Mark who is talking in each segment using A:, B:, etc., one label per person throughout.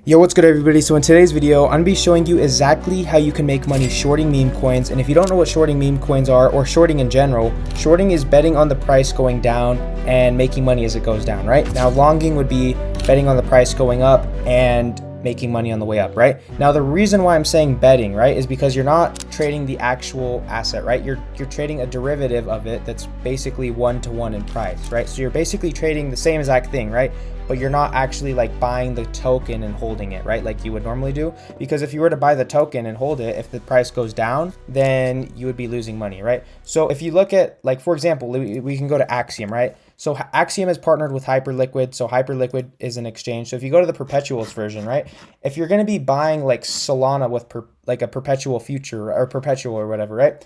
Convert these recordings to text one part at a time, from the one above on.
A: Yo, what's good everybody? So in today's video, I'm going to be showing you exactly how you can make money shorting meme coins. And if you don't know what shorting meme coins are, or shorting in general, shorting is betting on the price going down and making money as it goes down, right? Now longing would be betting on the price going up and making money on the way up, right? Now the reason why I'm saying betting, right, is because you're not trading the actual asset, right? You're trading a derivative of it that's basically 1-to-1 in price, right? So you're basically trading the same exact thing, right? But you're not actually like buying the token and holding it, right? Like you would normally do. Because if you were to buy the token and hold it, if the price goes down, then you would be losing money, right? So if you look at, like, for example, we can go to Axiom, right? So Axiom is partnered with Hyperliquid. So Hyperliquid is an exchange. So if you go to the perpetuals version, right? If you're going to be buying like Solana with like a perpetual future or perpetual or whatever, right?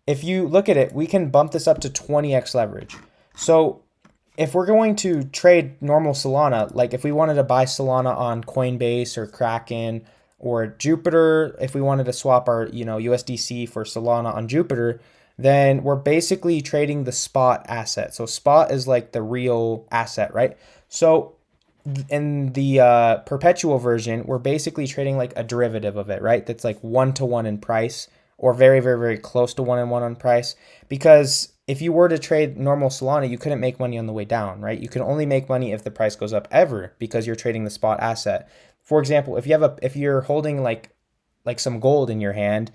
A: If you look at it, we can bump this up to 20x leverage. So if we're going to trade normal Solana, like if we wanted to buy Solana on Coinbase or Kraken or Jupiter, if we wanted to swap our, USDC for Solana on Jupiter, then we're basically trading the spot asset. So spot is like the real asset, right? So in the perpetual version, we're basically trading like a derivative of it, right? That's like 1-to-1 in price, or very, very, very close to 1-to-1 on price. Because if you were to trade normal Solana, you couldn't make money on the way down, right? You can only make money if the price goes up ever, because you're trading the spot asset. For example, if you're holding like some gold in your hand,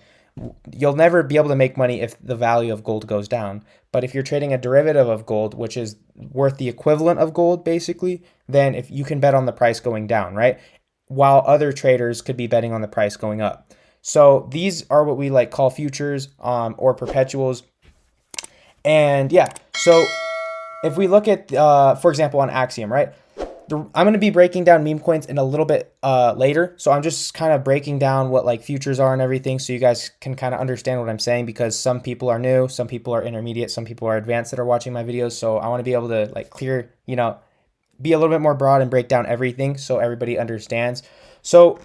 A: you'll never be able to make money if the value of gold goes down. But if you're trading a derivative of gold, which is worth the equivalent of gold basically, then if you can bet on the price going down, right? While other traders could be betting on the price going up. So these are what we like call futures or perpetuals. And yeah, so if we look at, for example, on Axiom, right? I'm going to be breaking down meme coins in a little bit later. So I'm just kind of breaking down what like futures are and everything, so you guys can kind of understand what I'm saying, because some people are new, some people are intermediate, some people are advanced that are watching my videos. So I want to be able to like clear, be a little bit more broad and break down everything so everybody understands. So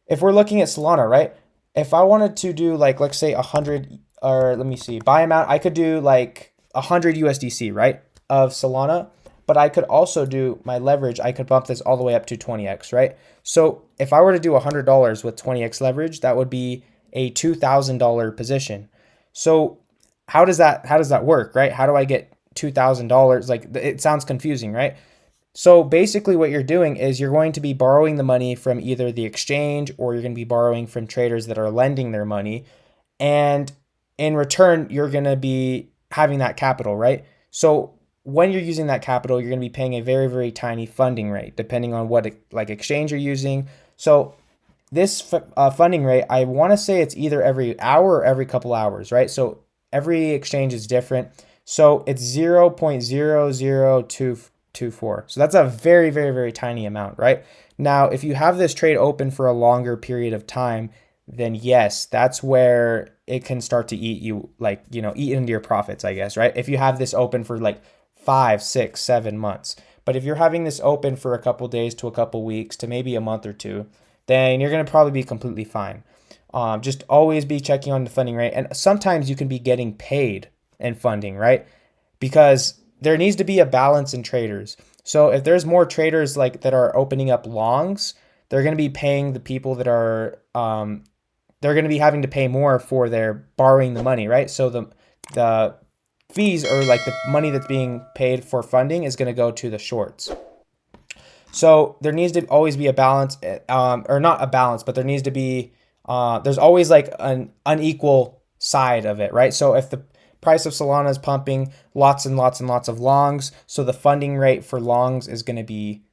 A: if we're looking at Solana, right? If I wanted to do like, let's say 100, or let me see, buy amount, I could do like 100 USDC, right, of Solana. But I could also do my leverage. I could bump this all the way up to 20x, right? So if I were to do $100 with 20x leverage, that would be a $2,000 position. So how does that work, right? How do I get $2,000? Like, it sounds confusing, right? So basically what you're doing is you're going to be borrowing the money from either the exchange, or you're going to be borrowing from traders that are lending their money. And in return, you're going to be having that capital, right? So when you're using that capital, you're going to be paying a very, very tiny funding rate, depending on what like exchange you're using. So this funding rate, I want to say it's either every hour or every couple hours, right? So every exchange is different. So it's 0.00224. So that's a very, very, very tiny amount, right? Now, if you have this trade open for a longer period of time, then yes, that's where it can start to eat you, like, eat into your profits, I guess, right? If you have this open for like 5, 6, 7 months. But if you're having this open for a couple days to a couple weeks to maybe a month or two, then you're going to probably be completely fine. Just always be checking on the funding rate. And sometimes you can be getting paid in funding, right? Because there needs to be a balance in traders. So if there's more traders like that are opening up longs, they're going to be paying the people that are, they're going to be having to pay more for their borrowing the money, right? So the fees, or like the money that's being paid for funding, is going to go to the shorts. So there needs to always be a balance, or not a balance, but there needs to be, there's always like an unequal side of it, right? So if the price of Solana is pumping, lots and lots and lots of longs, so the funding rate for longs is going to be,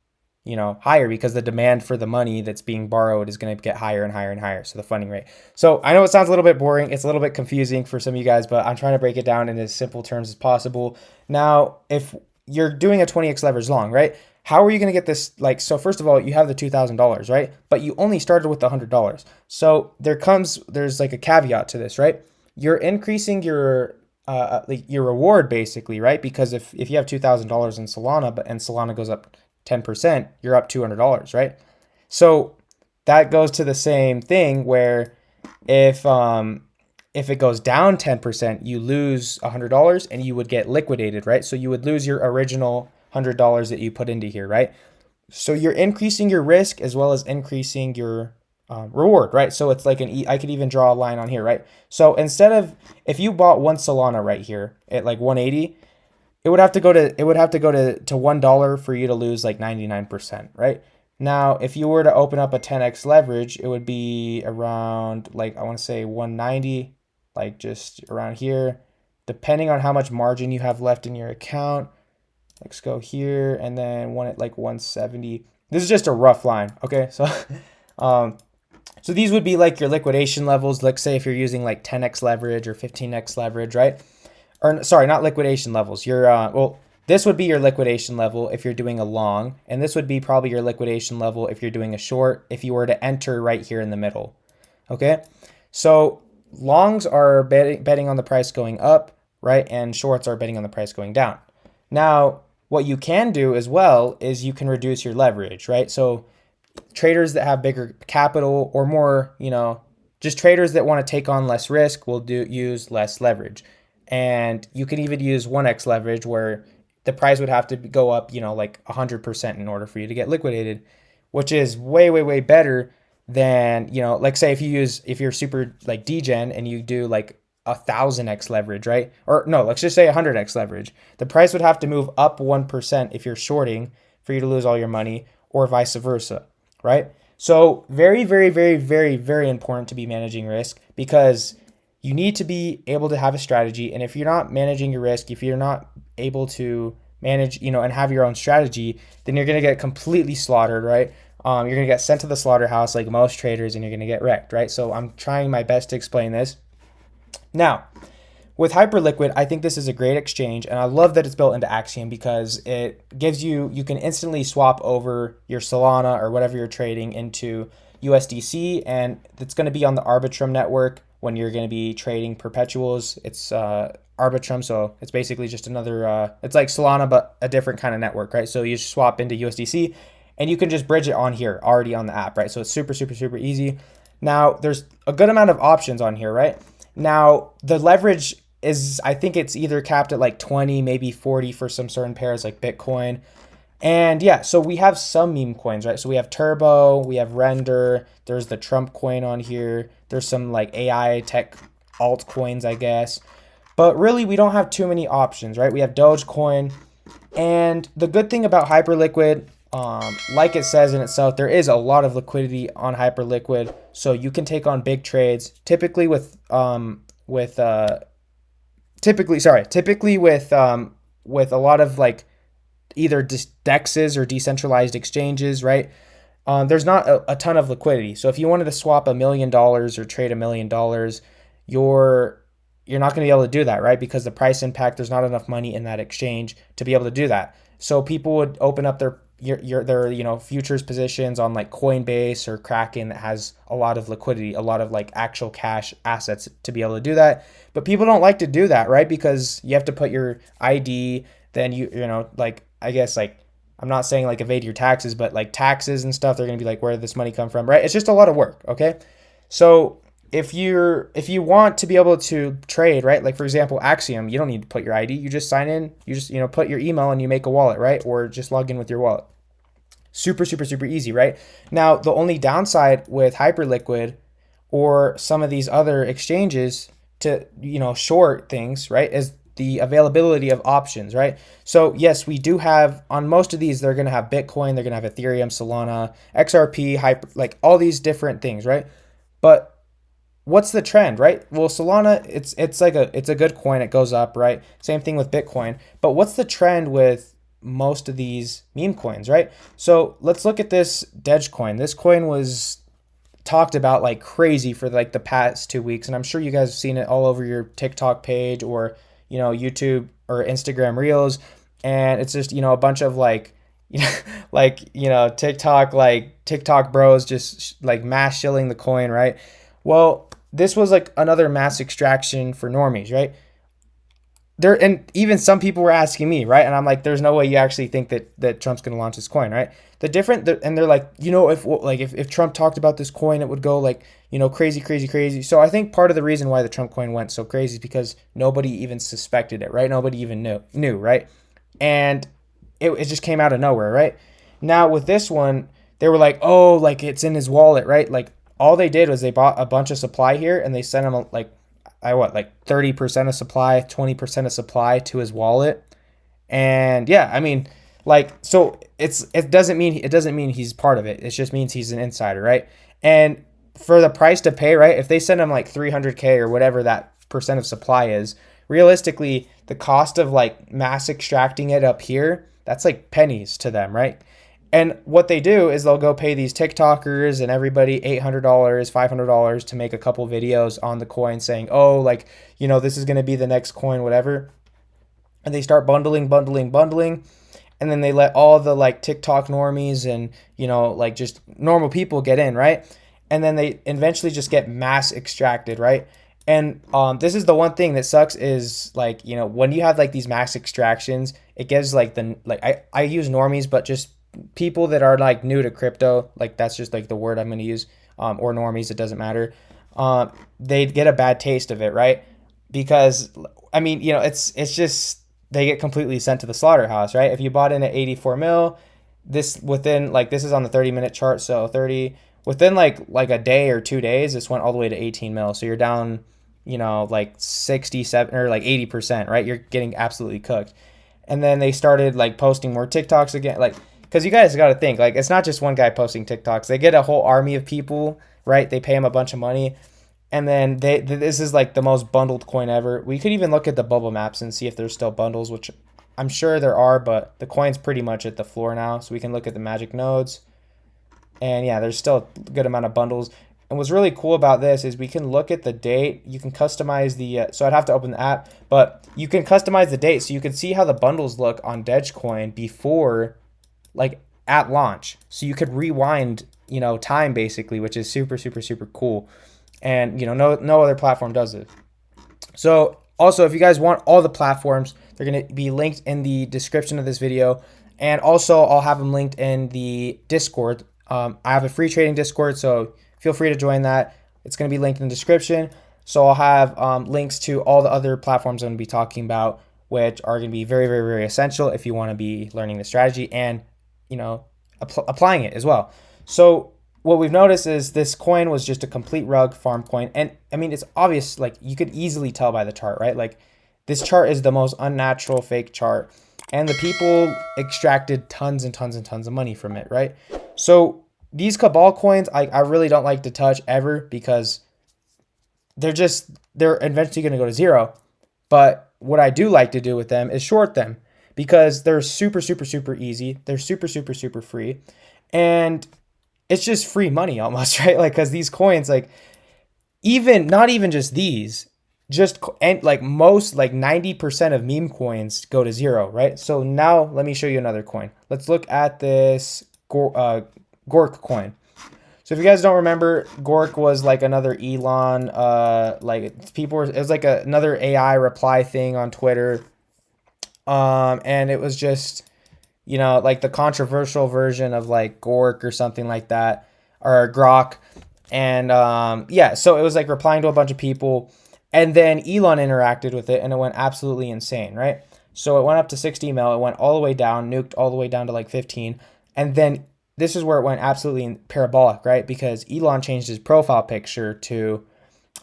A: higher, because the demand for the money that's being borrowed is going to get higher and higher and higher. So the funding rate. So I know it sounds a little bit boring. It's a little bit confusing for some of you guys, but I'm trying to break it down in as simple terms as possible. Now, if you're doing a 20x leverage long, right? How are you going to get this? Like, so first of all, you have the $2,000, right? But you only started with the $100. So there's like a caveat to this, right? You're increasing your reward basically, right? Because if you have $2,000 in Solana, and Solana goes up 10%, you're up $200, right? So that goes to the same thing where if it goes down 10%, you lose $100 and you would get liquidated, right? So you would lose your original $100 that you put into here, right? So you're increasing your risk as well as increasing your reward, right? So it's like I could even draw a line on here, right? So instead of, if you bought one Solana right here at like 180, it would have to go to $1 for you to lose like 99%, right? Now, if you were to open up a 10x leverage, it would be around like, I want to say 190, like just around here, depending on how much margin you have left in your account. Let's go here and then one at like 170. This is just a rough line, okay? So um so these would be like your liquidation levels. Let's say if you're using like 10x leverage or 15x leverage, right? Or sorry, not liquidation levels. Your well, this would be your liquidation level if you're doing a long, and this would be probably your liquidation level if you're doing a short, if you were to enter right here in the middle. Okay? So longs are betting on the price going up, right? And shorts are betting on the price going down. Now, what you can do as well is you can reduce your leverage, right? So traders that have bigger capital or more, just traders that want to take on less risk will use less leverage. And you can even use 1x leverage where the price would have to go up, like 100% in order for you to get liquidated, which is way, way, way better than, like say if you're super like degen and you do like 1,000x leverage, right? Or no, let's just say 100x leverage. The price would have to move up 1% if you're shorting for you to lose all your money, or vice versa, right? So very, very, very, very, very important to be managing risk, because you need to be able to have a strategy. And if you're not managing your risk, if you're not able to manage, and have your own strategy, then you're going to get completely slaughtered, right? You're going to get sent to the slaughterhouse like most traders, and you're going to get wrecked, right? So I'm trying my best to explain this. Now, with Hyperliquid, I think this is a great exchange, and I love that it's built into Axiom because it gives you can instantly swap over your Solana or whatever you're trading into USDC, and it's going to be on the Arbitrum network when you're going to be trading perpetuals. It's Arbitrum, so it's basically just another, it's like Solana, but a different kind of network, right? So you swap into USDC, and you can just bridge it on here, already on the app, right? So it's super, super, super easy. Now, there's a good amount of options on here, right? Now, the leverage is, I think it's either capped at like 20, maybe 40 for some certain pairs like Bitcoin. And yeah, so we have some meme coins, right? So we have Turbo, we have Render, there's the Trump coin on here. There's some like AI tech altcoins, I guess. But really, we don't have too many options, right? We have Dogecoin. And the good thing about Hyperliquid, like it says in itself, there is a lot of liquidity on Hyperliquid. So you can take on big trades, typically with a lot of like either dexes or decentralized exchanges, right? There's not a ton of liquidity. So if you wanted to swap $1 million or trade $1 million, you're not going to be able to do that, right? Because the price impact, there's not enough money in that exchange to be able to do that. So people would open up their futures positions on like Coinbase or Kraken that has a lot of liquidity, a lot of like actual cash assets to be able to do that. But people don't like to do that, right? Because you have to put your ID, then like, I guess like, I'm not saying like evade your taxes, but like taxes and stuff, they're going to be like, where did this money come from, right? It's just a lot of work, okay? So if you want to be able to trade, right? Like for example, Axiom, you don't need to put your ID. You just sign in, you just, put your email and you make a wallet, right? Or just log in with your wallet. Super, super, super easy, right? Now, the only downside with Hyperliquid or some of these other exchanges to, short things, right, is the availability of options, right? So yes, we do have, on most of these, they're going to have Bitcoin, they're going to have Ethereum, Solana, XRP, like all these different things, right? But what's the trend, right? Well, Solana, it's a good coin. It goes up, right? Same thing with Bitcoin. But what's the trend with most of these meme coins, right? So let's look at this Dogecoin. This coin was talked about like crazy for like the past 2 weeks, and I'm sure you guys have seen it all over your TikTok page or YouTube or Instagram Reels, and it's just a bunch of like TikTok bros just like mass shilling the coin, right? Well, this was like another mass extraction for normies, right? And even some people were asking me, right? And I'm like, there's no way you actually think that Trump's going to launch this coin, right? And they're like, if Trump talked about this coin, it would go like, crazy, crazy, crazy. So I think part of the reason why the Trump coin went so crazy is because nobody even suspected it, right? Nobody even knew, right? And it just came out of nowhere, right? Now with this one, they were like, oh, like it's in his wallet, right? Like all they did was they bought a bunch of supply here and they sent him like, like 30% of supply, 20% of supply to his wallet. And yeah, I mean, like, so it doesn't mean he's part of it. It just means he's an insider, right? And for the price to pay, right? If they send him like 300K or whatever that percent of supply is, realistically, the cost of like mass extracting it up here, that's like pennies to them, right? And what they do is they'll go pay these TikTokers and everybody $800, $500 to make a couple videos on the coin saying, oh, like, this is going to be the next coin, whatever. And they start bundling. And then they let all the like TikTok normies and, like just normal people get in, right? And then they eventually just get mass extracted, right? And this is the one thing that sucks is like, when you have like these mass extractions, it gives like I use normies, but just people that are like new to crypto, like that's just like the word I'm going to use, or normies, it doesn't matter. They get a bad taste of it, right? Because I mean, it's just they get completely sent to the slaughterhouse, right? If you bought in at 84 mil, this is on the 30-minute chart, so within like a day or 2 days, this went all the way to 18 mil. So you're down, like 67 or like 80%, right? You're getting absolutely cooked. And then they started like posting more TikToks again, like, because you guys got to think, like, it's not just one guy posting TikToks. They get a whole army of people, right? They pay him a bunch of money. And then this is like the most bundled coin ever. We could even look at the bubble maps and see if there's still bundles, which I'm sure there are, but the coin's pretty much at the floor now. So we can look at the magic nodes. And yeah, there's still a good amount of bundles. And what's really cool about this is we can look at the date. You can customize the, so I'd have to open the app, but you can customize the date. So you can see how the bundles look on Dogecoin before, like at launch. So you could rewind, time basically, which is super, super, super cool. And, no other platform does it. So also, if you guys want all the platforms, they're going to be linked in the description of this video. And also I'll have them linked in the Discord. I have a free trading Discord, so feel free to join that. It's going to be linked in the description. So I'll have links to all the other platforms I'm going to be talking about, which are going to be very, very, very essential if you want to be learning the strategy and, applying it as well. So what we've noticed is this coin was just a complete rug farm coin. And I mean, it's obvious, like you could easily tell by the chart, right? Like this chart is the most unnatural fake chart. And the people extracted tons and tons and tons of money from it, right? So these Cabal coins, I really don't like to touch ever because they're eventually going to go to zero. But what I do like to do with them is short them because they're super, super, super easy. They're super, super, super free. And it's just free money almost, right? Like, because these coins, like, not even just these, and like most, like 90% of meme coins go to zero, right? So now let me show you another coin. Let's look at this Gork coin. So if you guys don't remember, Gork was like another Elon, it was like another AI reply thing on Twitter. And it was just, like the controversial version of like Gork or something like that, or Grok. And so it was like replying to a bunch of people. And then Elon interacted with it and it went absolutely insane, right? So it went up to 60 mil. It went all the way down, nuked all the way down to like 15. And then this is where it went absolutely parabolic, right? Because Elon changed his profile picture to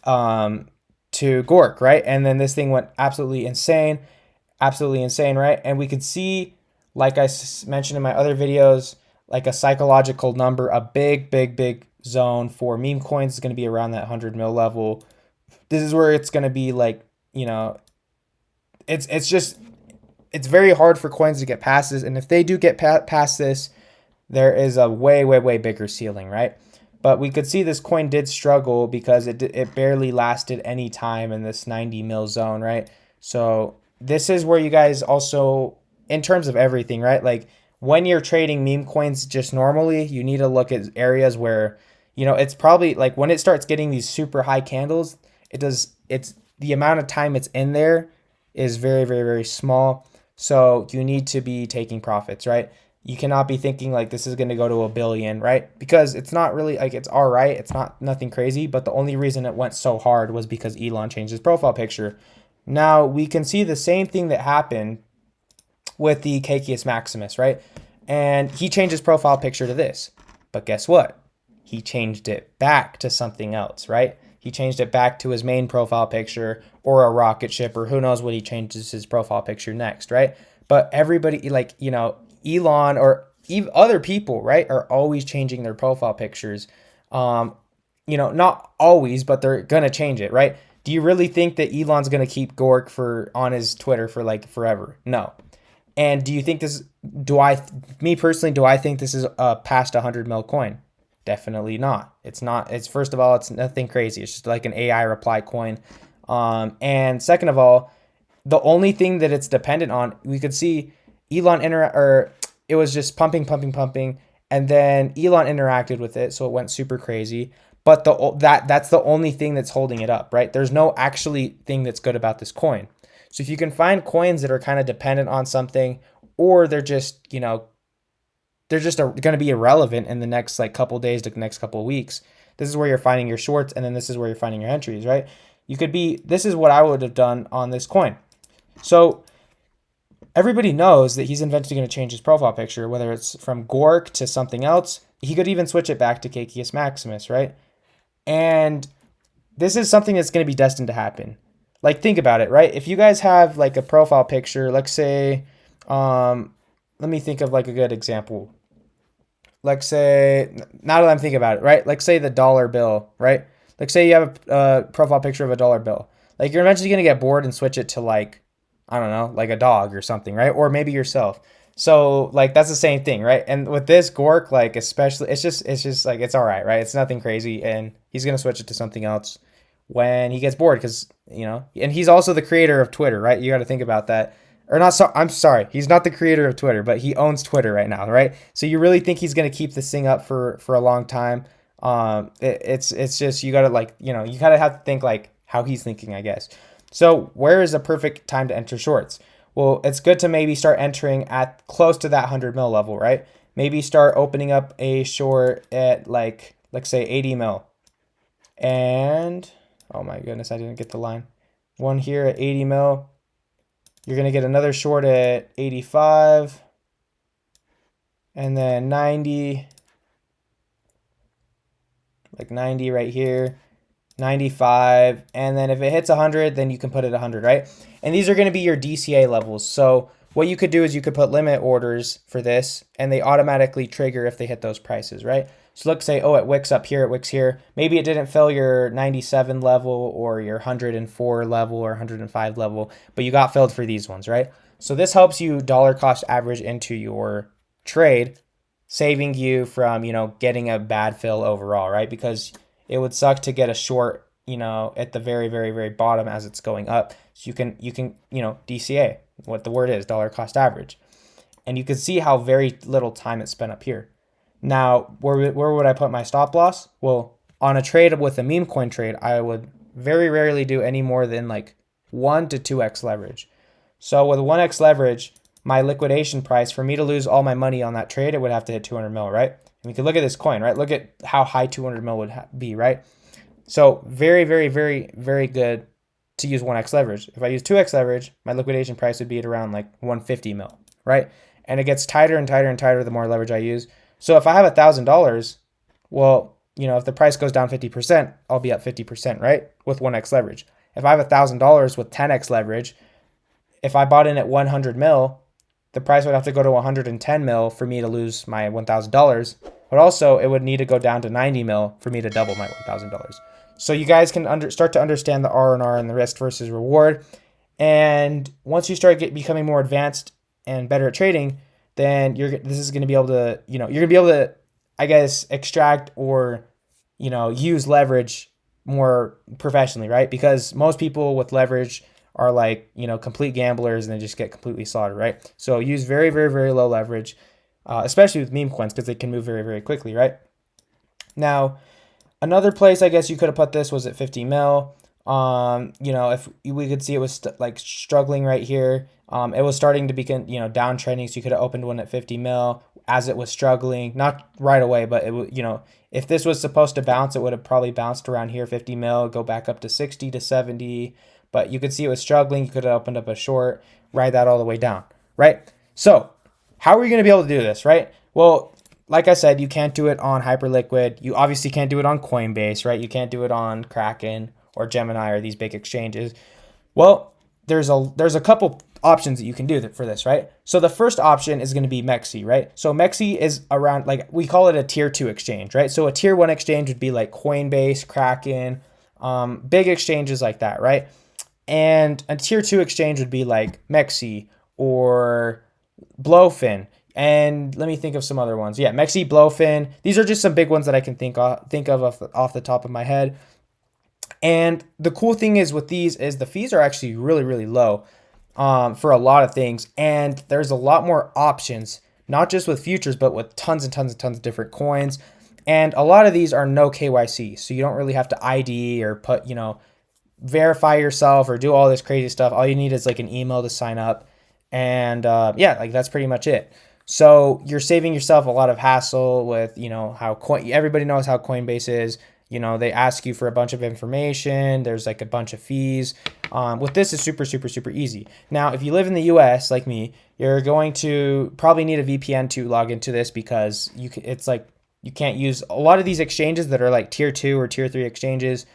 A: Gork, right? And then this thing went absolutely insane, right? And we could see, like I mentioned in my other videos, like a psychological number, a big, big, big zone for meme coins is going to be around that 100 mil level. This is where it's going to be like, it's very hard for coins to get past this. And if they do get past this, there is a way, way, way bigger ceiling, right? But we could see this coin did struggle because it barely lasted any time in this 90 mil zone, right? So this is where you guys also, in terms of everything, right? Like when you're trading meme coins just normally, you need to look at areas where, it's probably like when it starts getting these super high candles, it's the amount of time it's in there is very, very, very small. So you need to be taking profits, right? You cannot be thinking like this is going to go to 1 billion, right? Because it's not really like, it's all right. It's nothing crazy, but the only reason it went so hard was because Elon changed his profile picture. Now we can see the same thing that happened with the Cacius Maximus, right? And he changed his profile picture to this. But guess what? He changed it back to something else, right? He changed it back to his main profile picture or a rocket ship, or who knows what he changes his profile picture next, right? But everybody, like, Elon or even other people, right, are always changing their profile pictures. Not always, but they're going to change it, right? Do you really think that Elon's going to keep Gork on his Twitter for like forever? No. And do you think this, me personally, do I think this is past 100 mil coin? Definitely not. It's not. It's, first of all, it's nothing crazy. It's just like an AI reply coin. And second of all, the only thing that it's dependent on, we could see it was just pumping, and then Elon interacted with it, so it went super crazy. But that's the only thing that's holding it up, right? There's no actually thing that's good about this coin. So if you can find coins that are kind of dependent on something, or they're just, going to be irrelevant in the next like couple days to the next couple of weeks, this is where you're finding your shorts, and then this is where you're finding your entries, right? This is what I would have done on this coin. So everybody knows that he's eventually going to change his profile picture, whether it's from Gork to something else. He could even switch it back to Cakeus Maximus, right? And this is something that's going to be destined to happen. Like, think about it, right? If you guys have like a profile picture, let's say, let me think of like a good example. Let's say, now that I'm thinking about it, right? Like, say the dollar bill, right? Like, say you have a profile picture of a dollar bill. Like, you're eventually going to get bored and switch it to like, I don't know, like a dog or something, right? Or maybe yourself. So like that's the same thing, right? And with this Gork, like especially, it's just like it's all right? It's nothing crazy, and he's gonna switch it to something else when he gets bored, because and he's also the creator of Twitter, right? You got to think about that. Or not? So I'm sorry, he's not the creator of Twitter, but he owns Twitter right now, right? So you really think he's gonna keep this thing up for a long time? It's just you gotta you gotta have to think like how he's thinking, I guess. So where is the perfect time to enter shorts? Well, it's good to maybe start entering at close to that 100 mil level, right? Maybe start opening up a short at like, let's say 80 mil. And, oh my goodness, I didn't get the line. One here at 80 mil. You're going to get another short at 85. And then 90. Like 90 right here. 95, and then if it hits 100, then you can put it 100, right? And these are going to be your DCA levels. So what you could do is you could put limit orders for this, and they automatically trigger if they hit those prices, right? So let's say, oh, it wicks up here, it wicks here. Maybe it didn't fill your 97 level or your 104 level or 105 level, but you got filled for these ones, right? So this helps you dollar cost average into your trade, saving you from, getting a bad fill overall, right? Because it would suck to get a short, at the very, very, very bottom as it's going up. So you can, DCA, what the word is, dollar cost average. And you can see how very little time it's spent up here. Now, where would I put my stop loss? Well, on a trade with a meme coin trade, I would very rarely do any more than like 1 to 2x leverage. So with 1x leverage, my liquidation price, for me to lose all my money on that trade, it would have to hit 200 mil, right? And we could look at this coin, right? Look at how high 200 mil would be, right? So very, very, very, very good to use 1x leverage. If I use 2x leverage, my liquidation price would be at around like 150 mil, right? And it gets tighter and tighter and tighter the more leverage I use. So if I have $1,000, well, if the price goes down 50%, I'll be up 50%, right? With 1x leverage. If I have $1,000 with 10x leverage, if I bought in at 100 mil, the price would have to go to 110 mil for me to lose my $1,000, but also it would need to go down to 90 mil for me to double my $1,000. So you guys can start to understand the R&R and the risk versus reward. And once you start becoming more advanced and better at trading, then this is going to be able to, you're going to be able to, I guess, extract or, use leverage more professionally, right? Because most people with leverage are like, complete gamblers and they just get completely slaughtered, right? So use very, very, very low leverage, especially with meme coins, because they can move very, very quickly, right? Now, another place I guess you could have put this was at 50 mil. If we could see it was struggling right here. It was starting to begin, downtrending, so you could have opened one at 50 mil as it was struggling, not right away, but it would, if this was supposed to bounce, it would have probably bounced around here, 50 mil, go back up to 60 to 70. But you could see it was struggling. You could have opened up a short, ride that all the way down, right? So how are you going to be able to do this, right? Well, like I said, you can't do it on Hyperliquid. You obviously can't do it on Coinbase, right? You can't do it on Kraken or Gemini or these big exchanges. Well, there's a couple options that you can do for this, right? So the first option is going to be Mexi, right? So Mexi is around, like, we call it a tier 2 exchange, right? So a tier 1 exchange would be like Coinbase, Kraken, big exchanges like that, right? And a tier 2 exchange would be like Mexi or Blowfin. And let me think of some other ones. Yeah, Mexi, Blowfin. These are just some big ones that I can think of off the top of my head. And the cool thing is with these is the fees are actually really, really low for a lot of things. And there's a lot more options, not just with futures, but with tons and tons and tons of different coins. And a lot of these are no KYC. So you don't really have to ID or put, verify yourself or do all this crazy stuff. All you need is like an email to sign up. And yeah, like that's pretty much it. So you're saving yourself a lot of hassle with, how everybody knows how Coinbase is. They ask you for a bunch of information. There's like a bunch of fees. With this, it's super, super, super easy. Now, if you live in the US like me, you're going to probably need a VPN to log into this because it's like you can't use a lot of these exchanges that are like tier 2 or tier 3 exchanges.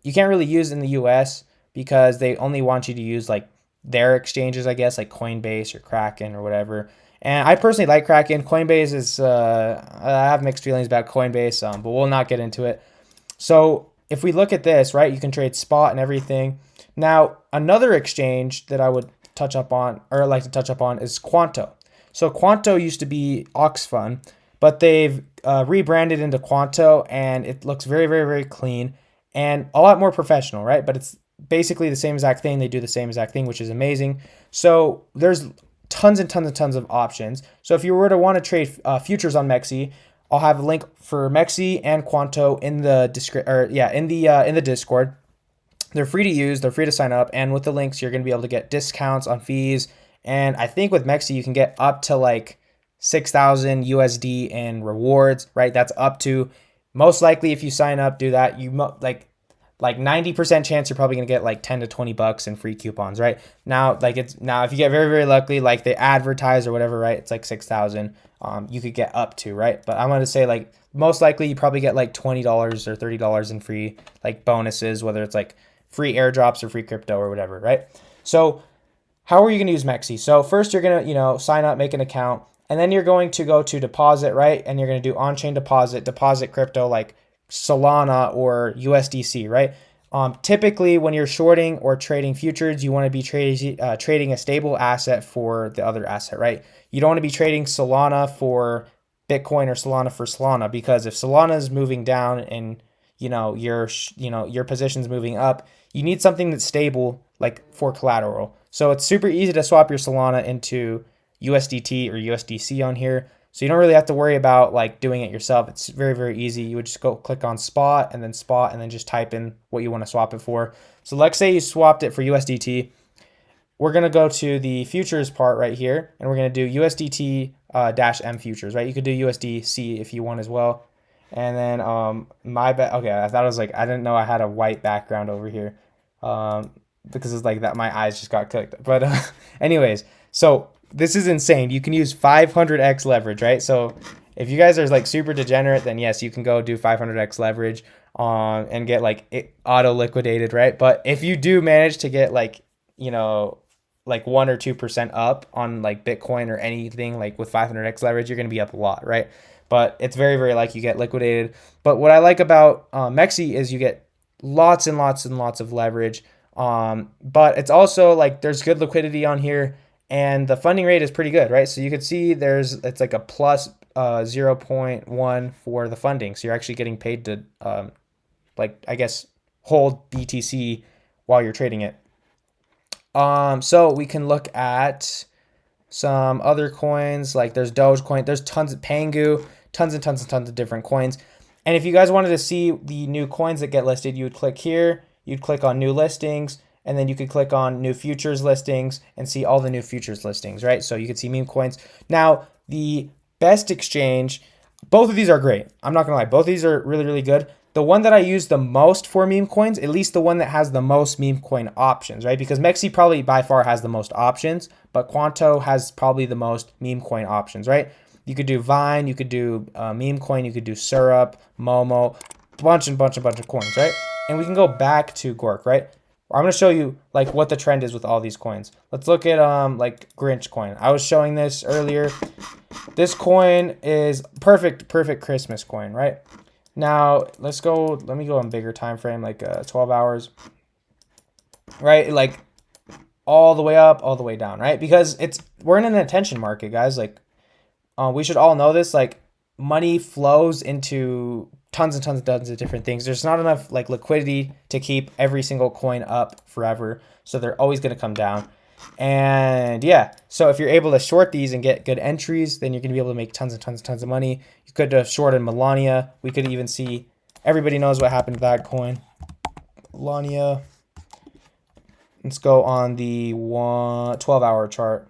A: You can't really use in the US because they only want you to use like their exchanges, I guess, like Coinbase or Kraken or whatever. And I personally like Kraken. Coinbase is, I have mixed feelings about Coinbase, but we'll not get into it. So if we look at this, right, you can trade spot and everything. Now, another exchange that I would touch up on, or like to touch up on, is Quanto. So Quanto used to be Oxfun, but they've rebranded into Quanto, and it looks very, very, very clean and a lot more professional, right? But it's basically the same exact thing. They do the same exact thing, which is amazing. So there's tons and tons and tons of options. So if you were to want to trade futures on Mexi, I'll have a link for Mexi and Quanto in the in the Discord. They're free to use, they're free to sign up, and with the links you're going to be able to get discounts on fees. And I think with Mexi you can get up to like 6,000 USD in rewards, right? That's up to, most likely if you sign up, do that, you like 90% chance you're probably going to get like 10 to 20 bucks in free coupons, right? Now if you get very, very lucky, like they advertise or whatever, right? It's like 6,000. You could get up to, right? But I'm going to say like most likely you probably get like $20 or $30 in free like bonuses, whether it's like free airdrops or free crypto or whatever, right? So how are you going to use Mexi? So first you're going to, sign up, make an account, and then you're going to go to deposit, right? And you're going to do on-chain deposit crypto like Solana or USDC, right? Typically when you're shorting or trading futures, you want to be trading a stable asset for the other asset, right? You don't want to be trading Solana for Bitcoin or Solana for Solana, because if Solana is moving down and your position's moving up, you need something that's stable like for collateral. So it's super easy to swap your Solana into USDT or USDC on here. So you don't really have to worry about like doing it yourself. It's very, very easy. You would just go click on spot and then just type in what you want to swap it for. So let's say you swapped it for USDT. We're going to go to the futures part right here, and we're going to do USDT -M futures, right? You could do USDC if you want as well. And then okay, I thought it was like, I didn't know I had a white background over here because it's like that my eyes just got clicked. But anyways, so this is insane. You can use 500x leverage, right? So if you guys are like super degenerate, then yes, you can go do 500x leverage and get like it auto liquidated, right? But if you do manage to get like 1 or 2% up on like Bitcoin or anything like with 500x leverage, you're going to be up a lot, right? But it's very, very likely you get liquidated. But what I like about Mexi is you get lots and lots and lots of leverage. But it's also like there's good liquidity on here, and the funding rate is pretty good, right? So you could see it's like a plus 0.1 for the funding. So you're actually getting paid to I guess hold BTC while you're trading it. So we can look at some other coins, like there's Dogecoin, there's tons of Pangu, tons and tons and tons of different coins. And if you guys wanted to see the new coins that get listed, you would click here, you'd click on new listings, and then you could click on new futures listings and see all the new futures listings, right? So you could see Memecoins. Now, the best exchange, both of these are great. I'm not gonna lie, both of these are really, really good. the one that I use the most for meme coins, at least the one that has the most meme coin options, right? Because Mexi probably by far has the most options, but Quanto has probably the most meme coin options, right? You could do Vine, you could do meme coin, you could do Syrup, Momo, bunch of coins, right? And we can go back to Gork, right? I'm gonna show you like what the trend is with all these coins. Let's look at like Grinch coin. I was showing this earlier. This coin is perfect Christmas coin, right? Now let me go on bigger time frame, like 12 hours, right? Like all the way up, all the way down, right? Because we're in an attention market, guys. Like we should all know this. Like money flows into tons of different things. There's not enough like liquidity to keep every single coin up forever, so they're always going to come down. And yeah, so if you're able to short these and get good entries, then you're going to be able to make tons of money. You could have shorted Melania. We could even see, everybody knows what happened to that coin. Melania. Let's go on the 12-hour chart,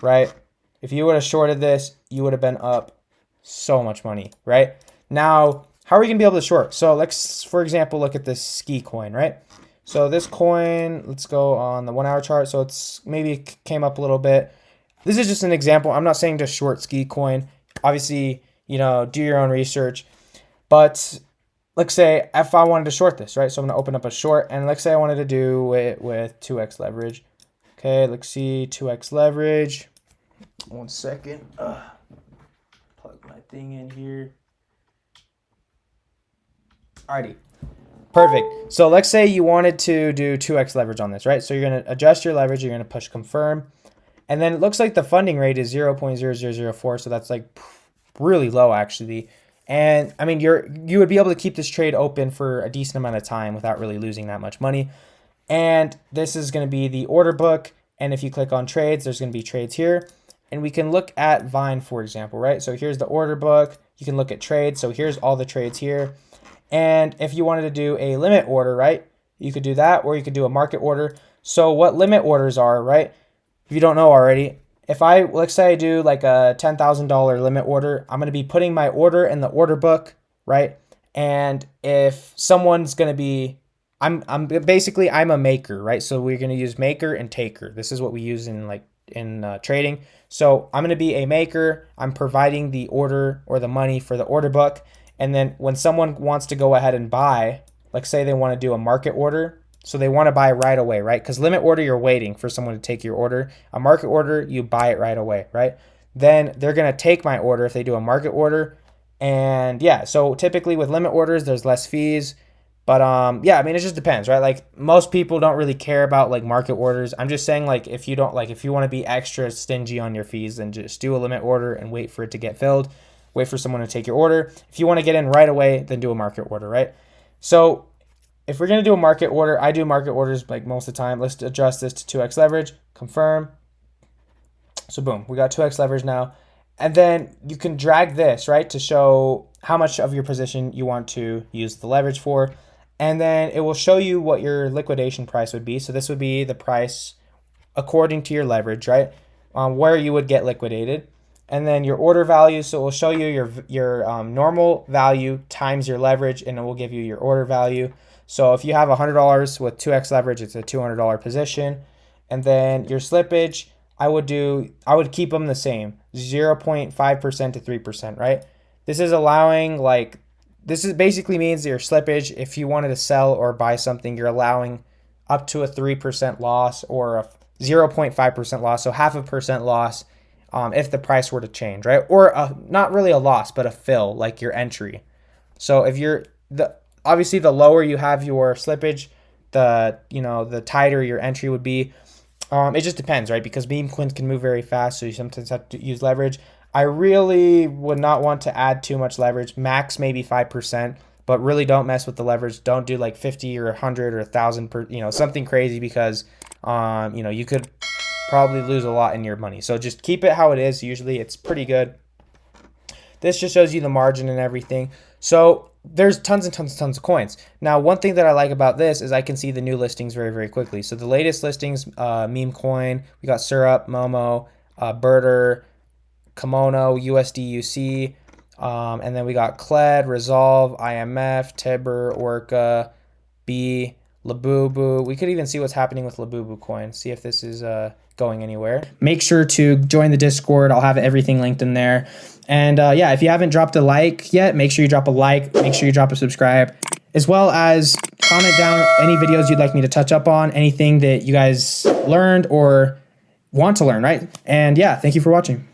A: right? If you would have shorted this, you would have been up so much money, right? Now, how are we going to be able to short? So let's, for example, look at this ski coin, right? So this coin, let's go on the 1-hour chart. So it's maybe came up a little bit. This is just an example. I'm not saying to short ski coin. Obviously, you know, do your own research. But let's say if I wanted to short this, right? So I'm going to open up a short, and let's say I wanted to do it with 2x leverage. Okay, let's see, 2x leverage. 1 second. Plug my thing in here. Alrighty. Perfect. So let's say you wanted to do 2x leverage on this, right? So you're going to adjust your leverage. You're going to push confirm. And then it looks like the funding rate is 0.0004. So that's like really low, actually. And I mean, you would be able to keep this trade open for a decent amount of time without really losing that much money. And this is going to be the order book. And if you click on trades, there's going to be trades here. And we can look at Vine, for example, right? So here's the order book. You can look at trades. So here's all the trades here. And if you wanted to do a limit order, right, you could do that, or you could do a market order. So what limit orders are, right? If you don't know already, if let's say I do like a $10,000 limit order, I'm going to be putting my order in the order book, right? And if someone's going to be, I'm a maker, right? So we're going to use maker and taker. This is what we use in trading. So I'm going to be a maker. I'm providing the order or the money for the order book. And then when someone wants to go ahead and buy, like say they want to do a market order, so they want to buy right away, right? Because limit order, you're waiting for someone to take your order. A market order, you buy it right away, right? Then they're going to take my order if they do a market order. And yeah, so typically with limit orders, there's less fees. But yeah, I mean, it just depends, right? Like most people don't really care about like market orders. I'm just saying like if you want to be extra stingy on your fees, then just do a limit order and wait for it to get filled. Wait for someone to take your order. If you want to get in right away, then do a market order, right? So if we're going to do a market order, I do market orders like most of the time. Let's adjust this to 2x leverage, confirm. So boom, we got 2x leverage now. And then you can drag this, right, to show how much of your position you want to use the leverage for. And then it will show you what your liquidation price would be. So this would be the price according to your leverage, right? Where you would get liquidated. And then your order value, so it will show you your normal value times your leverage, and it will give you your order value. So if you have $100 with 2x leverage, it's a $200 position. And then your slippage, I would keep them the same, 0.5% to 3%, right? This is basically means that your slippage, if you wanted to sell or buy something, you're allowing up to a 3% loss or a 0.5% loss, so 0.5% loss. If the price were to change, right? Or not really a loss, but a fill, like your entry. So if obviously the lower you have your slippage, the tighter your entry would be. It just depends, right? Because meme coins can move very fast, so you sometimes have to use leverage. I really would not want to add too much leverage. Max maybe 5%, but really don't mess with the leverage. Don't do like 50 or 100 or 1,000 per, something crazy, because you could probably lose a lot in your money. So just keep it how it is. Usually it's pretty good. This just shows you the margin and everything. So there's tons of coins. Now, one thing that I like about this is I can see the new listings very, very quickly. So the latest listings, Memecoin, we got Syrup, Momo, Birder, Kimono, USDUC. And then we got Kled, Resolve, IMF, Tibber, Orca, B, Labubu. We could even see what's happening with Labubu coin, see if this is going anywhere. Make sure to join the Discord. I'll have everything linked in there. And yeah, if you haven't dropped a like yet, make sure you drop a like, make sure you drop a subscribe, as well as comment down any videos you'd like me to touch up on, anything that you guys learned or want to learn, right? And yeah, thank you for watching.